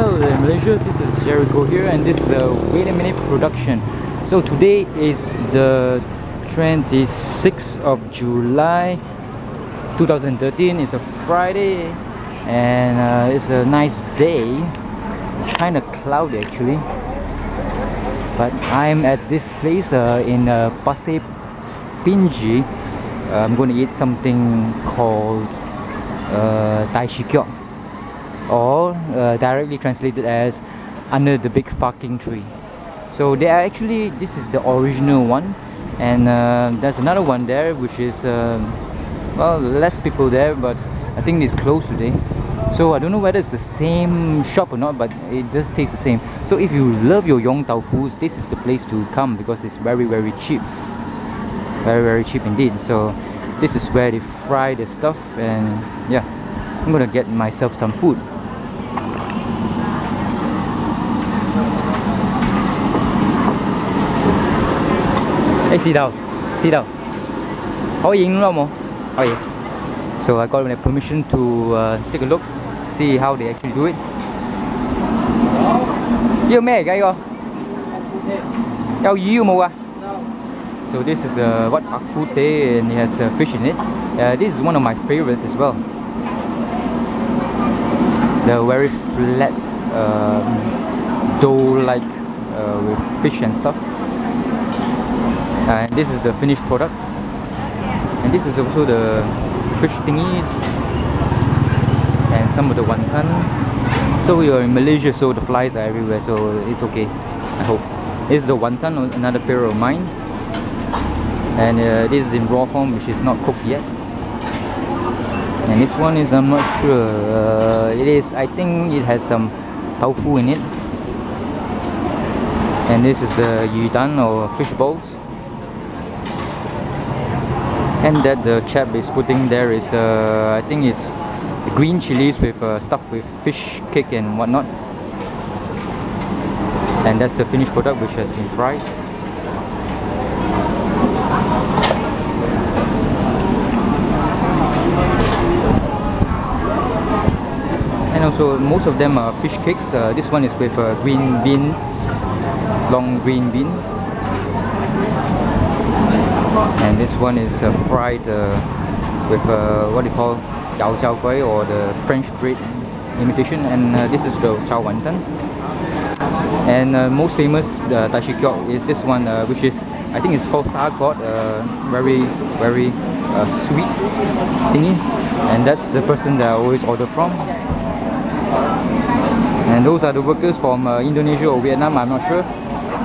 Hello there Malaysia, this is Gerryko here, and this is a Wait a Minute production. So today is the 26th of July 2013. It's a Friday and it's a nice day. It's kind of cloudy actually, but I'm at this place in Pasir Pinji. I'm going to eat something called TAI SHU KUOK, or directly translated as under the big fucking tree. So they are actually, this is the original one, and there's another one there which is well, less people there, but I think it's closed today. So I don't know whether it's the same shop or not, but it does taste the same. So if you love your Yong Tau Fus, this is the place to come because it's very cheap, very cheap indeed. So this is where they fry the stuff, and yeah, I'm gonna get myself some food. Hey, sit down. Sit down. So I got the permission to take a look, see how they actually do it. So this is what Fu Teh, and it has fish in it. This is one of my favorites as well. The very flat dough-like with fish and stuff. And this is the finished product, and this is also the fish thingies and some of the wonton. So we are in Malaysia, so the flies are everywhere, so it's okay, I hope. This is the wonton, another favorite of mine, and this is in raw form, which is not cooked yet. And this one is, I'm not sure, it is, I think it has some tofu in it. And this is the yudan, or fish balls. And that the chap is putting there is I think it's green chilies with stuffed with fish cake and whatnot. And that's the finished product, which has been fried. And also most of them are fish cakes. This one is with green beans, long green beans. And this one is fried with what do you call yao jiao gui, or the French bread imitation. And this is the chow wonton. And most famous TAI SHU KUOK is this one, which is, I think it's called sa god, very sweet thingy. And that's the person that I always order from. And those are the workers from Indonesia or Vietnam, I'm not sure,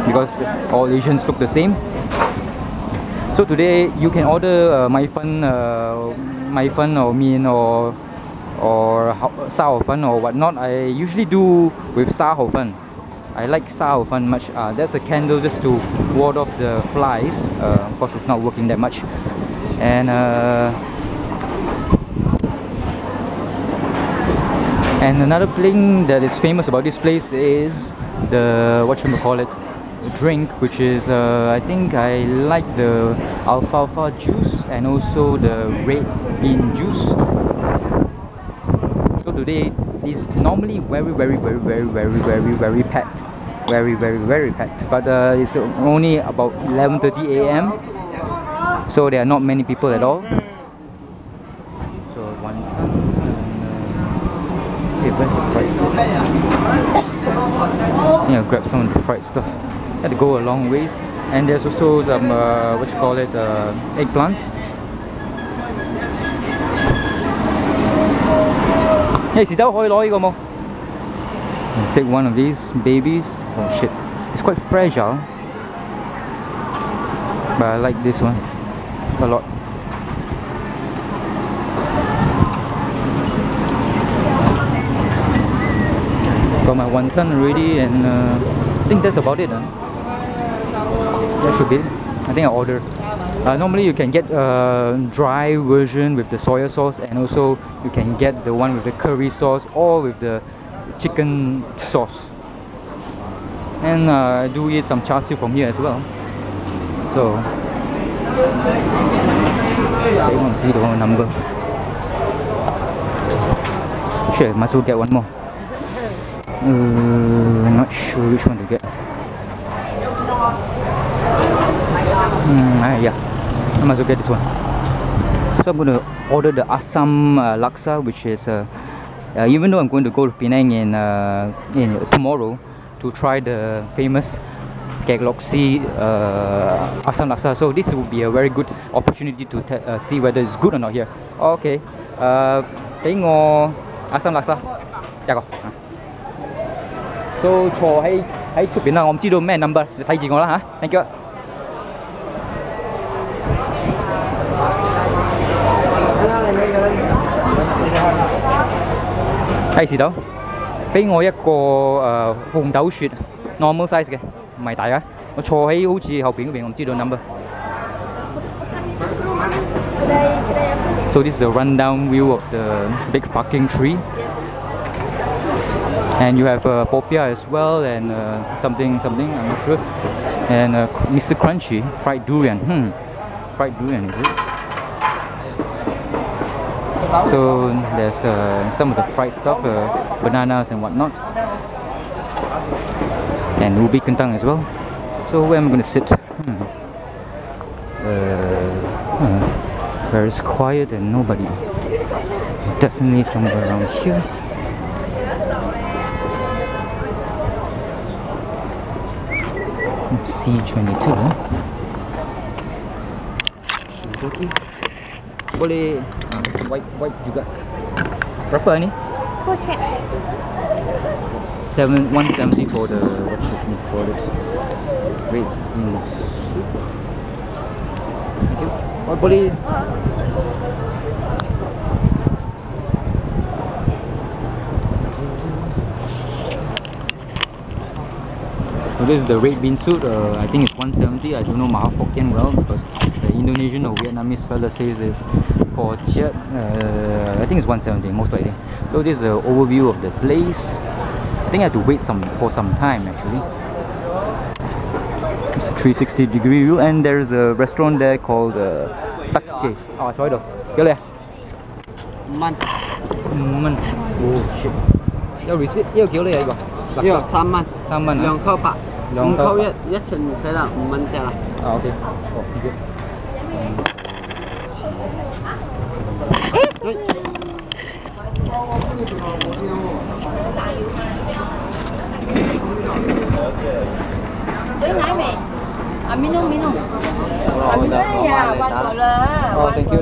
because all Asians look the same. So today you can order mai fan or mean or sa hao fan or whatnot. I usually do with sa hao fan. I like sa hao fan much. That's a candle just to ward off the flies. Of course, it's not working that much. And another thing that is famous about this place is the drink, which is I think I like the alfalfa juice and also the red bean juice. So today is normally very packed, very packed, but it's only about 11:30 AM, so there are not many people at all. So wonton, and where's the fried stuff? Yeah, I'll grab some of the fried stuff. Had to go a long ways. And there's also some eggplant. Hey, sit down. Take one of these babies. Oh shit, it's quite fragile, but I like this one a lot. Got my wonton already, and I think that's about it. That should be it. I think I ordered. Normally you can get a dry version with the soya sauce, and also you can get the one with the curry sauce or with the chicken sauce. And I do eat some char siu from here as well. So I want to see the whole number. Sure, might as well get one more. I'm not sure which one to get. Yeah, I might as well get this one. So I'm going to order the Asam Laksa, which is even though I'm going to go to Penang in tomorrow to try the famous GEOK Asam Laksa. So this will be a very good opportunity to see whether it's good or not here. Okay, 俾我 Asam Laksa 一個。So 坐喺出邊啦，我唔知道咩 number， 你睇住我啦嚇。Thank you。係時到，俾我一個紅豆雪 normal size 嘅，唔係大嘅。我坐喺好似後邊嗰邊，我唔知道 number。So this is a rundown view of the big fucking tree. And you have popia as well, and something, I'm not sure. And Mr. Crunchy, fried durian. Fried durian, is it? So there's some of the fried stuff, bananas and whatnot. And ubi kentang as well. So where am I going to sit? Where it's quiet and nobody. Definitely somewhere around here. C22 boleh white juga. Berapa ni? Kocek. 170 for the what should we call it? Red bean soup. Thank you. Oh, boleh. So this is the red bean soup. I think it's 170. I don't know Maha Hokkien well because the Indonesian or Vietnamese fella says it's for chiat. I think it's 170 most likely. So this is the overview of the place. I think I have to wait for some time actually. It's a 360-degree view, and there's a restaurant there called Takke. Oh, sorry though. Kêu Man. Oh shit. Your receipt? Your kêu này vậy? Yo, 3蚊。3蚊啊2扣8。5扣1，一程唔使啦，5蚊隻啦。啊 ，OK，好，thank you。Với nãy mẹ. Minum. Ya, bắt lah. Oh, thank you.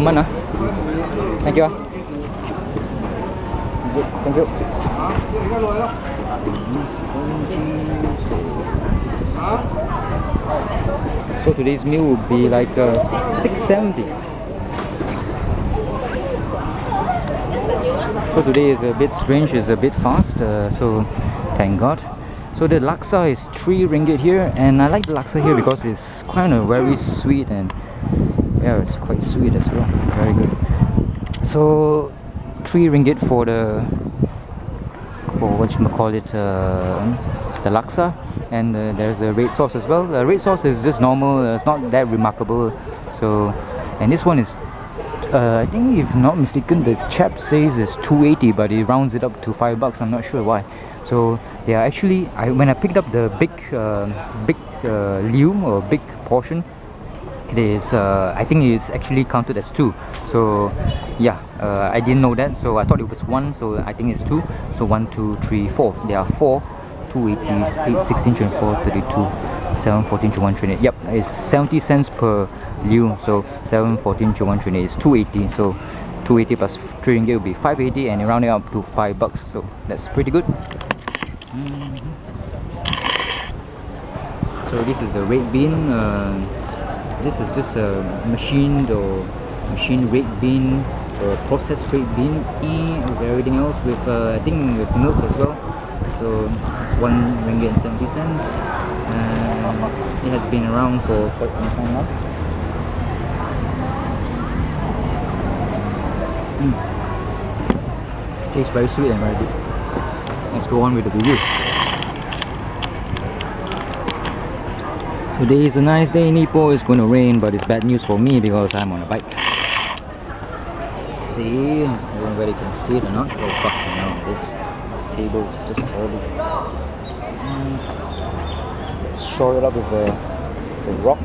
Mana? Thank you. Thank you. So today's meal will be like 670. So today is a bit strange, it's a bit fast, so thank God. So the laksa is 3 ringgit here, and I like the laksa here because it's kind of very sweet, and yeah, it's quite sweet as well. Very good. So 3 ringgit for what you call it, the laksa, and there's the red sauce as well. The red sauce is just normal, it's not that remarkable. So, and this one is I think if not mistaken the chap says it's 280, but he rounds it up to $5. I'm not sure why. So yeah, actually when I picked up the big liu or big portion, it is I think it's actually counted as 2. So yeah, I didn't know that, so I thought it was 1, so I think it's 2. So 1, 2, 3, 4. There are 4. 280, 8, 16, 24, 32, 7, 14, 21, 28. Yep, it's 70 cents per liu. So 7, 14, 21, 28 is 280. So 280 plus 3 ringgit will be 580, and rounding up to $5. So that's pretty good. So this is the red bean. This is just a machined red bean or processed red bean with everything else, with I think with milk as well. So it's 1 ringgit and 70 cents. It has been around for quite some time now. Tastes very sweet and very good. Let's go on with the review. Today is a nice day in Ipoh. It's going to rain, but it's bad news for me because I'm on a bike. see. I don't know whether you can see it or not. Oh fuck, no, this table is just horrible. Let's shore it up with a rock.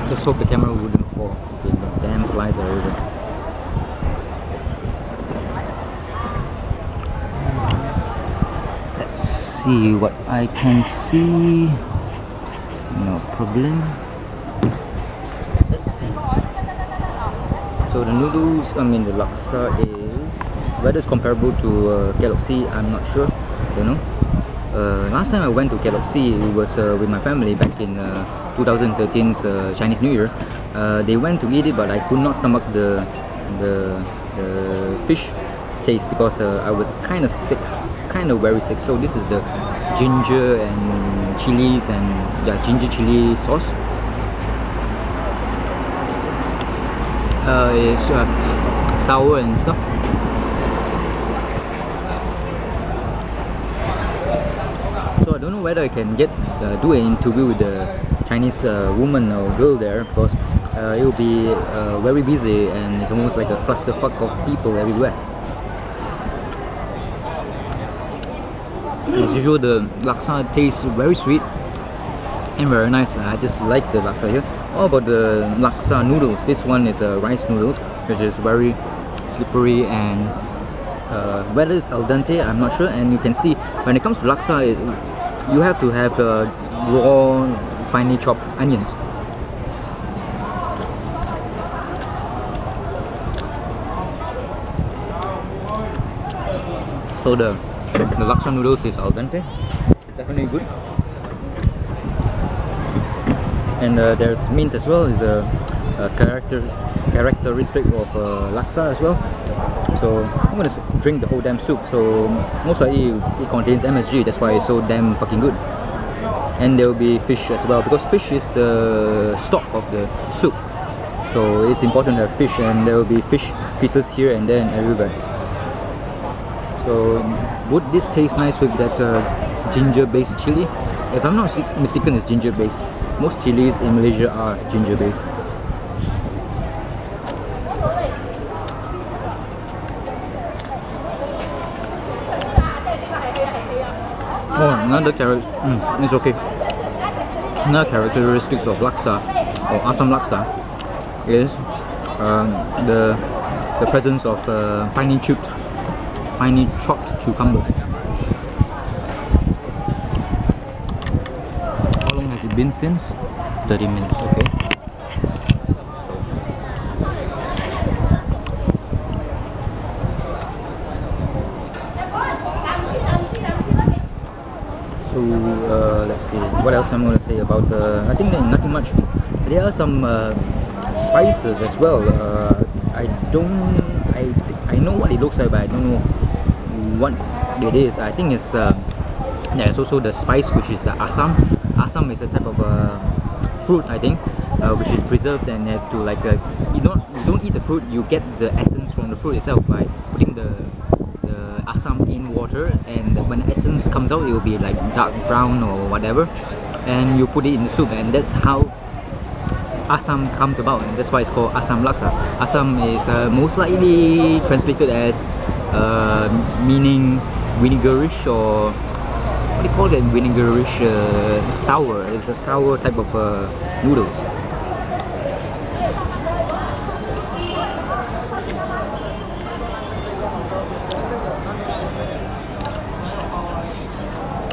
Just hope the camera wouldn't fall. Okay, the damn flies are over. Let's see what I can see. No problem. Let's see. So the noodles, I mean the laksa is, whether it's comparable to GEOK, I'm not sure. Don't know. Last time I went to GEOK, it was with my family back in 2013's Chinese New Year. They went to eat it, but I could not stomach the fish taste because I was kind of sick, kind of very sick. So this is the ginger and chilies and ginger chili sauce. It's sour and stuff. So I don't know whether I can do an interview with the Chinese woman or girl there, because it will be very busy and it's almost like a clusterfuck of people everywhere. As usual, the laksa tastes very sweet and very nice. I just like the laksa here. How about the laksa noodles? This one is rice noodles, which is very slippery, and whether it's al dente, I'm not sure. And you can see when it comes to laksa, you have to have raw, finely chopped onions. So the laksa noodles is al dente, definitely good. And there's mint as well, is a characteristic of laksa as well. So I'm gonna drink the whole damn soup. So most likely it contains MSG, that's why it's so damn fucking good. And there will be fish as well, because fish is the stock of the soup. So it's important to have fish, and there will be fish pieces here and there and everywhere. So would this taste nice with that ginger-based chili? If I'm not mistaken, it's ginger-based. Most chilies in Malaysia are ginger-based. Oh, another it's okay. Another characteristics of laksa or Asam Laksa is the presence of finely chopped cucumber. How long has it been since? 30 minutes, okay. So let's see, what else I'm going to say about, I think nothing much. There are some spices as well. I know what it looks like, but I don't know what it is. I think it's there's also the spice, which is the asam. Asam is a type of fruit, I think, which is preserved, and have to like you don't eat the fruit, you get the essence from the fruit itself by putting the asam in water, and when the essence comes out, it will be like dark brown or whatever, and you put it in the soup, and that's how asam comes about, and that's why it's called Asam Laksa. Asam is most likely translated as meaning vinegarish, or what do you call that, vinegarish, sour. It's a sour type of noodles.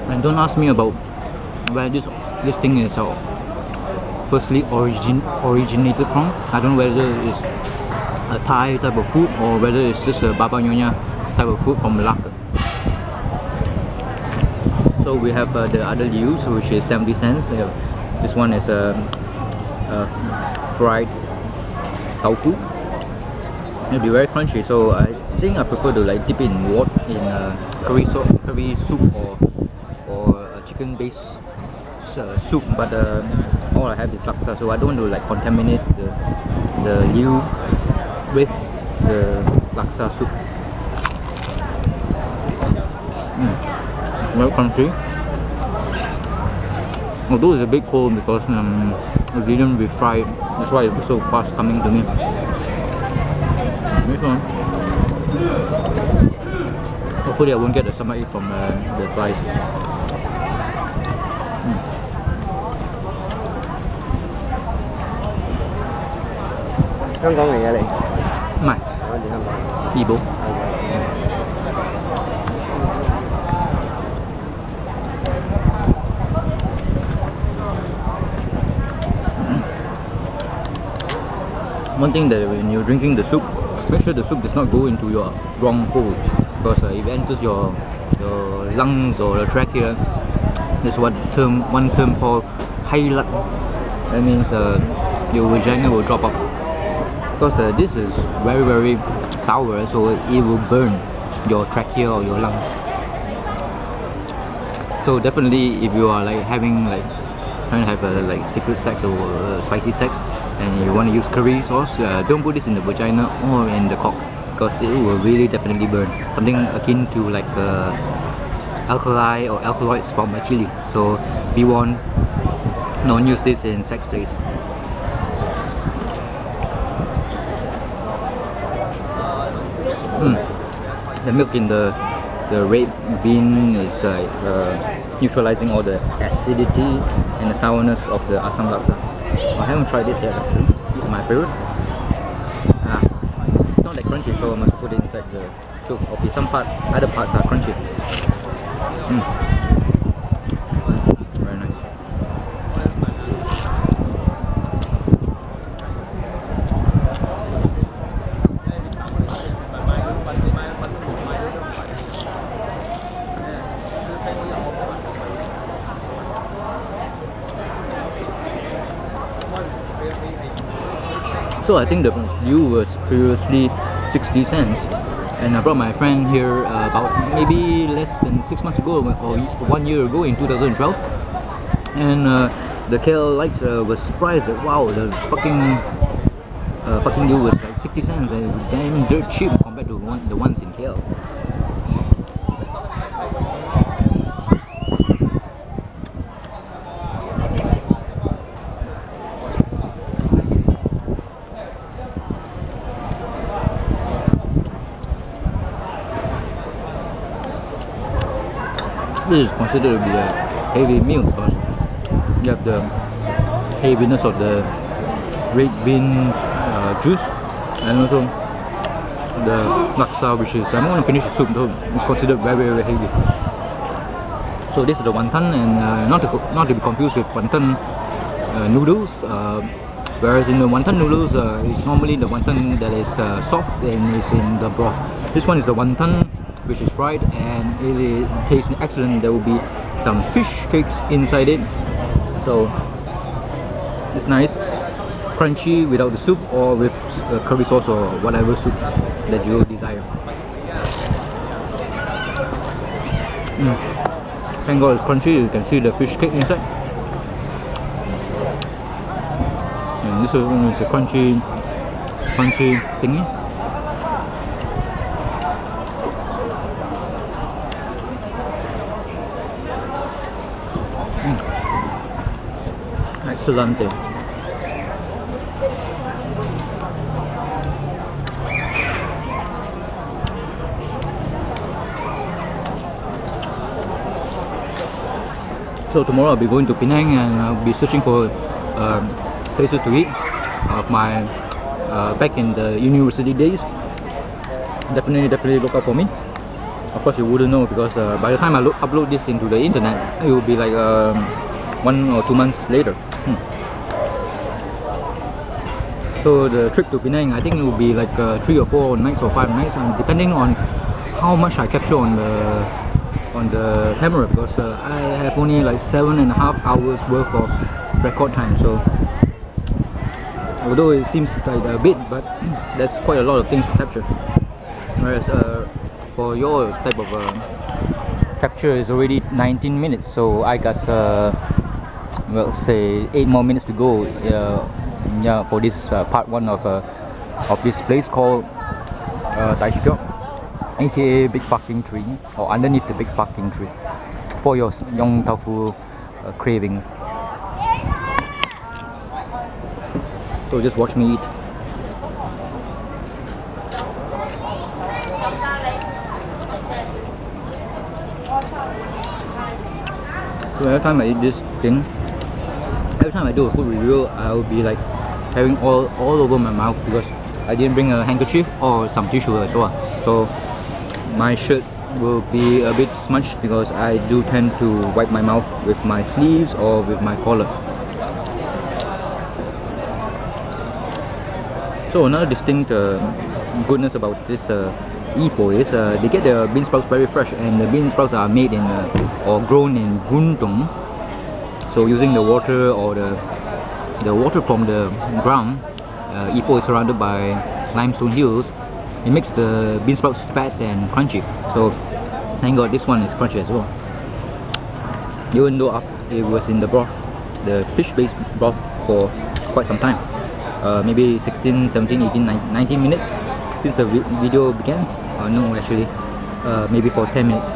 And don't ask me about where this thing is firstly originated from. I don't know whether it's a Thai type of food or whether it's just a Baba Nyonya type of food from Malacca. So we have the other lius, which is 70 cents. This one is fried tofu. It'll be very crunchy, so I think I prefer to like dip it in water, in curry soup or a chicken-based soup. But all I have is laksa, so I don't want to like contaminate the liu with the laksa soup. Very crunchy. Although it's a bit cold because it didn't refry, that's why it was so fast coming to me. This one. Hopefully I won't get the stomachache from the flies.香港嚟嘅你？唔係，我哋香港。怡保。One thing that when you're drinking the soup, make sure the soup does not go into your wrong hole, because if it enters your lungs or the trachea, there's one term called highlight. That means your vagina will drop off, because this is very sour, so it will burn your trachea or your lungs. So definitely, if you are like having like trying to have like secret sex or spicy sex, and you want to use curry sauce, don't put this in the vagina or in the cock, because it will really definitely burn. Something akin to like alkali or alkaloids from a chili. So be warned, don't use this in sex place. The milk in the red bean is like neutralizing all the acidity and the sourness of the Asam Laksa. I haven't tried this yet actually. This is my favorite. It's not that crunchy, so I must put it inside the soup. Okay, other parts are crunchy. Very nice. So I think the view was previously 60 cents, and I brought my friend here about maybe less than 6 months ago or 1 year ago in 2012, and the KL light was surprised that wow, the fucking view was like 60 cents and damn dirt cheap compared to the ones in KL. This is considered to be a heavy meal because you have the heaviness of the red bean juice, and also the laksa, which is, I'm going to finish the soup, so it's considered very heavy. So this is the wonton, and not to be confused with wonton noodles, whereas in the wonton noodles it's normally the wonton that is soft and is in the broth. This one is the wonton which is fried, and it tastes excellent. There will be some fish cakes inside it, so it's nice, crunchy without the soup or with curry sauce or whatever soup that you desire. Thank God it's crunchy. You can see the fish cake inside, and this one is a crunchy thingy. Excellent. So tomorrow I'll be going to Penang, and I'll be searching for places to eat of my back in the university days. Definitely look out for me. Of course you wouldn't know, because by the time I upload this into the internet, it will be like 1 or 2 months later. So the trip to Penang, I think it will be like 3 or 4 nights or 5 nights, and depending on how much I capture on the camera, because I have only like 7.5 hours worth of record time. So although it seems like a bit, but there's quite a lot of things to capture. Whereas for your type of capture is already 19 minutes, so I got well, say 8 more minutes to go. Yeah, for this part 1 of this place called TAI SHU KUOK, aka Big Fucking Tree, or underneath the Big Fucking Tree, for your Yong Tau Fu cravings. So just watch me eat. So every time I eat this thing, every time I do a food review, I'll be like having all over my mouth because I didn't bring a handkerchief or some tissue as well. So my shirt will be a bit smudged because I do tend to wipe my mouth with my sleeves or with my collar. So another distinct goodness about this Ipoh is they get the bean sprouts very fresh, and the bean sprouts are made in or grown in guntung. So using the water or the water from the ground, Ipoh is surrounded by limestone hills. It makes the bean sprouts fat and crunchy. So thank God this one is crunchy as well. Even though it was in the broth, the fish-based broth, for quite some time. Maybe 16, 17, 18, 19 minutes since the video began. No, actually, maybe for 10 minutes.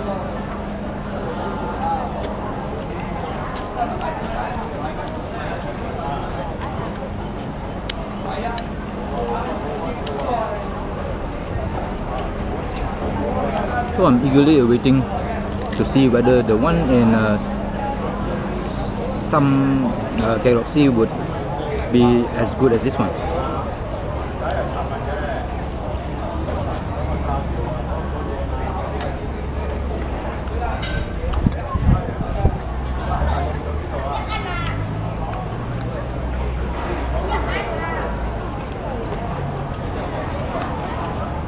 So I'm eagerly awaiting to see whether the one in some Galaxy would be as good as this one.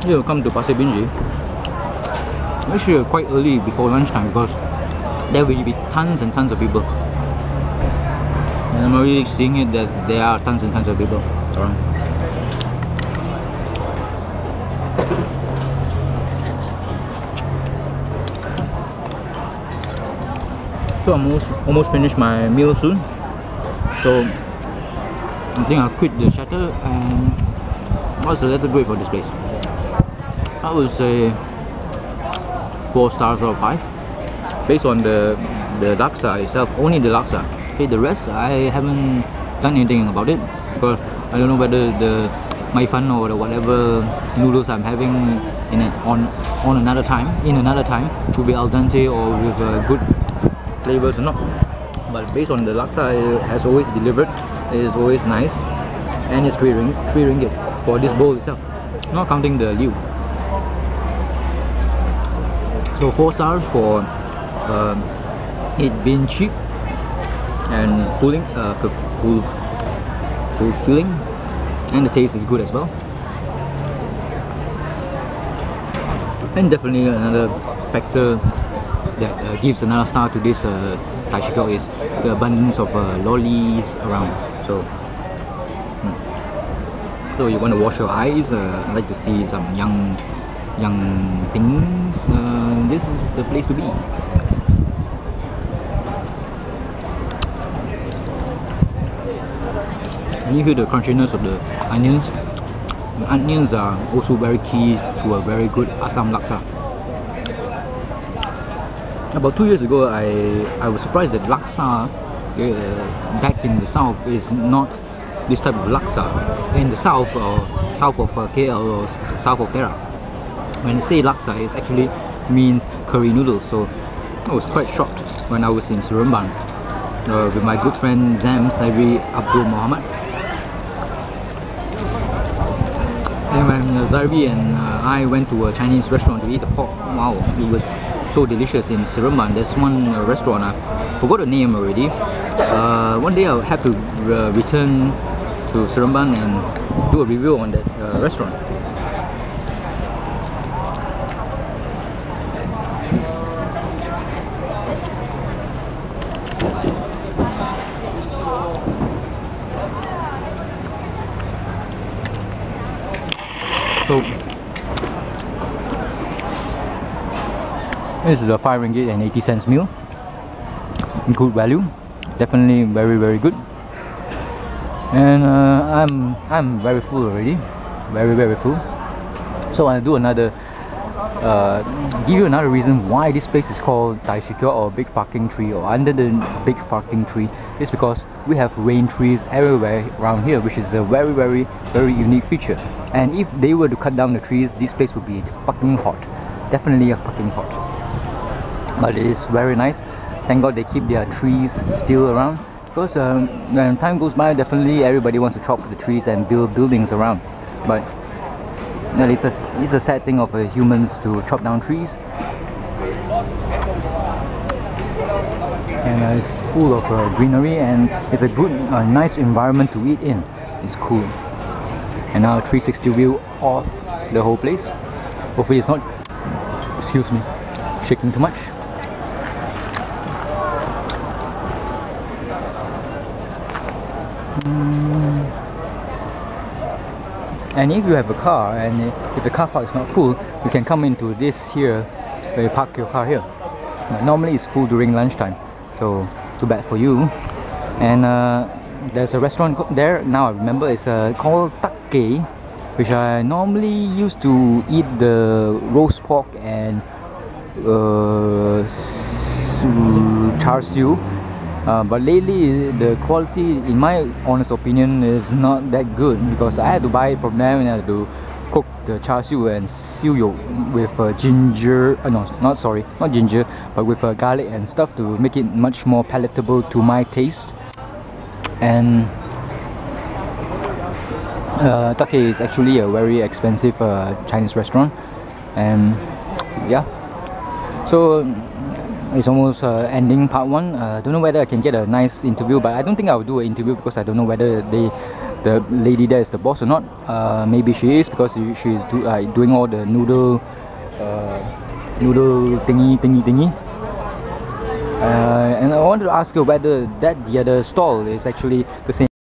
You come to Pasir Pinji, make sure you're quite early before lunchtime because there will be tons and tons of people. And I'm already seeing it that there are tons and tons of people around. So I'm almost finished my meal soon. So I think I'll quit the shutter. And what's the letter grade for this place? I would say 4 stars out of 5 based on the laksa itself, only the laksa. Okay, the rest I haven't done anything about it because I don't know whether the mai fan or the whatever noodles I'm having on another time will be al dente or with good flavors or not. But based on the laksa, it has always delivered. It is always nice, and it's 3 ringgit for this bowl itself, not counting the liu. So 4 stars for it being cheap and fulfilling, and the taste is good as well. And definitely another factor that gives another star to this TAI SHU KUOK is the abundance of lollies around. So you want to wash your eyes, I like to see some young things. This is the place to be. And you hear the crunchiness of the onions. The onions are also very key to a very good Asam Laksa. About 2 years ago, I was surprised that laksa back in the south is not this type of laksa. In the south, or south of KL or south of Perak, when they say laksa, it actually means curry noodles. So I was quite shocked when I was in Seremban with my good friend Zam Sairi Abdul Muhammad. And when Zarbi and I went to a Chinese restaurant to eat the pork, wow, it was so delicious in Seremban. There's one restaurant, I forgot the name already. One day I'll have to return to Seremban and do a review on that restaurant. So this is a 5 ringgit and 80 cents meal. Good value, definitely very good. And I'm very full already, very full. So I'll do another give you another reason why this place is called TAI SHU KUOK, or Big Fucking Tree, or Under the Big Fucking Tree. Is because we have rain trees everywhere around here, which is a very unique feature. And if they were to cut down the trees, this place would be fucking hot. Definitely a fucking hot. But it is very nice. Thank God they keep their trees still around, because when time goes by, definitely everybody wants to chop the trees and build buildings around. But it's a sad thing of humans to chop down trees. And it's full of greenery, and it's a good, nice environment to eat in. It's cool. And now 360 view of the whole place. Hopefully it's not, excuse me, shaking too much. And if you have a car, and if the car park is not full, you can come into this here, where you park your car here. Normally it's full during lunchtime, so too bad for you. And there's a restaurant there, now I remember, it's called TAI, which I normally used to eat the roast pork and char siu. But lately the quality, in my honest opinion, is not that good, because I had to buy it from them and I had to cook the char siu and siu yolk with ginger, not ginger, but with garlic and stuff to make it much more palatable to my taste. And TAI is actually a very expensive Chinese restaurant, and yeah, so it's almost ending part 1. Don't know whether I can get a nice interview, but I don't think I'll do an interview, because I don't know whether the lady there is the boss or not. Maybe she is, because she's doing all the noodle thingy. And I wanted to ask her whether the other stall is actually the same.